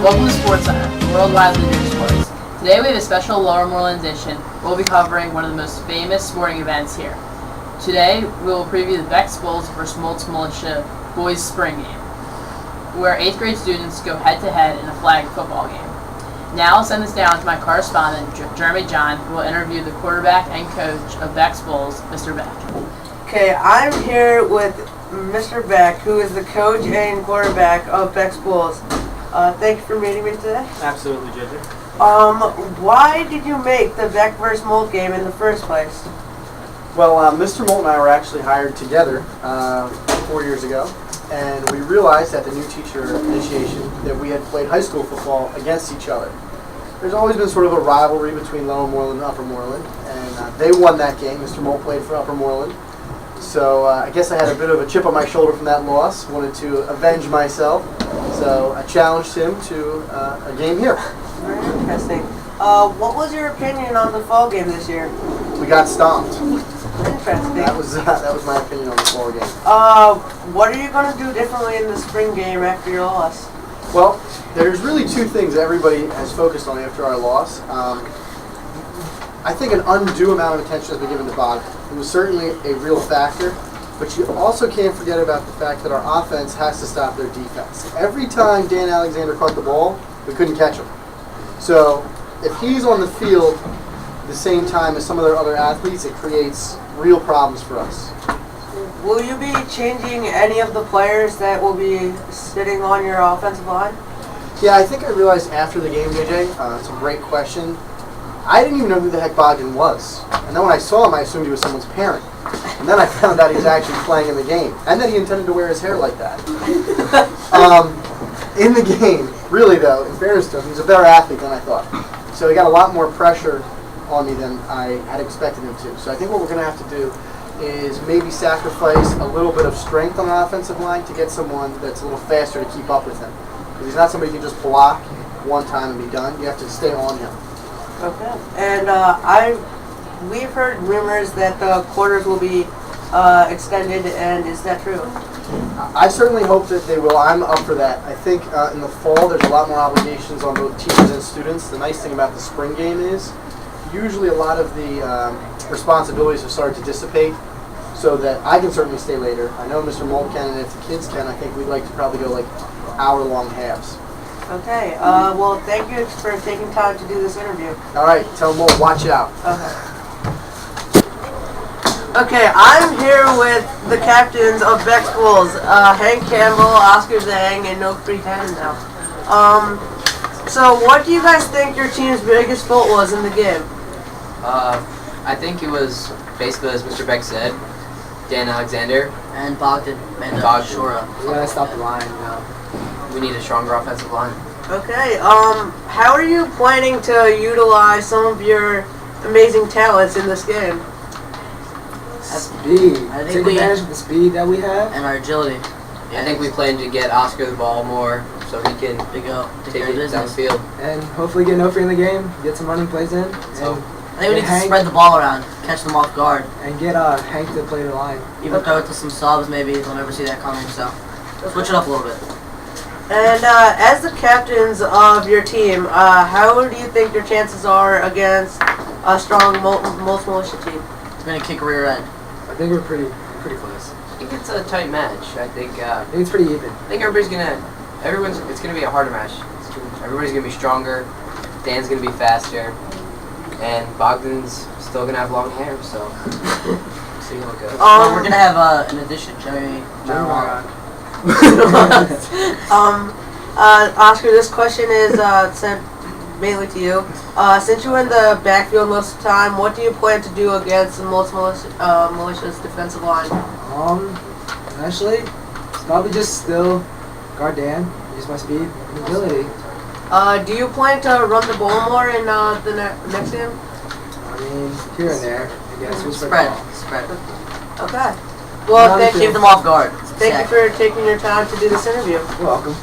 Welcome to Sports Center, the worldwide leader in sports. Today we have a special Lower Moreland edition. We'll be covering one of the most famous sporting events here. Today we will preview the Beck Bulls versus Molt Militia boys spring game, where 8th grade students go head-to-head in a flag football game. Now I'll send this down to my correspondent, Jeremy John, who will interview the quarterback and coach of Beck's Bulls, Mr. Beck. Okay, I'm here with Mr. Beck, who is the coach and quarterback of Beck's Bulls. Thank you for meeting me today. Absolutely, JJ. Why did you make the Beck vs. Molt game in the first place? Well, Mr. Molt and I were actually hired together 4 years ago, and we realized at the new teacher initiation that we had played high school football against each other. There's always been sort of a rivalry between Lower Moreland and Upper Moreland, and they won that game. Mr. Molt played for Upper Moreland. So I guess I had a bit of a chip on my shoulder from that loss, wanted to avenge myself, so I challenged him to a game here. Very interesting. What was your opinion on the fall game this year? We got stomped. Interesting. That was my opinion on the fall game. What are you going to do differently in the spring game after your loss? Well, there's really two things that everybody has focused on after our loss. I think an undue amount of attention has been given to Bogdan. It was certainly a real factor, but you also can't forget about the fact that our offense has to stop their defense. Every time Dan Alexander caught the ball, we couldn't catch him. So if he's on the field at the same time as some of their other athletes, it creates real problems for us. Will you be changing any of the players that will be sitting on your offensive line? Yeah, I think I realized after the game, JJ, it's a great question. I didn't even know who the heck Bogdan was. And then when I saw him, I assumed he was someone's parent. And then I found out he was actually playing in the game. And then he intended to wear his hair like that. In the game, really though, in fairness to him, he's a better athlete than I thought. So he got a lot more pressure on me than I had expected him to. So I think what we're going to have to do is maybe sacrifice a little bit of strength on the offensive line to get someone that's a little faster to keep up with him. Because he's not somebody who can just block one time and be done. You have to stay on him. Okay. And we've heard rumors that the quarters will be extended, and is that true? I certainly hope that they will. I'm up for that. I think in the fall there's a lot more obligations on both teachers and students. The nice thing about the spring game is usually a lot of the responsibilities have started to dissipate so that I can certainly stay later. I know Mr. Molt can, and if the kids can, I think we'd like to probably go like hour-long halves. Okay, well, thank you for taking time to do this interview. All right, tell them more, watch out. Okay, I'm here with the captains of Beck's Bulls, Hank Campbell, Oscar Zhang, and No Free Hand now. So what do you guys think your team's biggest fault was in the game? I think it was basically, as Mr. Beck said, Dan Alexander. And Bogdan. Shora. We gotta stop the line, you know. We need a stronger offensive line. Okay, how are you planning to utilize some of your amazing talents in this game? Speed. Take advantage of the speed that we have. And our agility. I think we plan to get Oscar the ball more so he can take it downfield. And hopefully get no free in the game, get some running plays in. So, I think we need to spread the ball around, catch them off guard. And get Hank to play the line. Even throw it to some subs maybe, they'll never see that coming, so switch it up a little bit. And as the captains of your team, how do you think your chances are against a strong Molt Militia team? It's going to kick rear end. I think we're pretty close. I think it's a tight match. I think it's pretty even. I think it's gonna be a harder match. Everybody's gonna be stronger. Dan's gonna be faster, and Bogdan's still gonna have long hair. So see how it goes. We're gonna have an addition, Jeremy. Oscar, this question is sent mainly to you. Since you were in the backfield most of the time, what do you plan to do against the Molt Militia's defensive line? Actually, it's probably just still guard Dan, use my speed and agility. Do you plan to run the ball more in the next game? I mean, here and there, I guess. We'll Spread. Okay. Well, Keep them off guard. Thank you for taking your time to do this interview. You're welcome.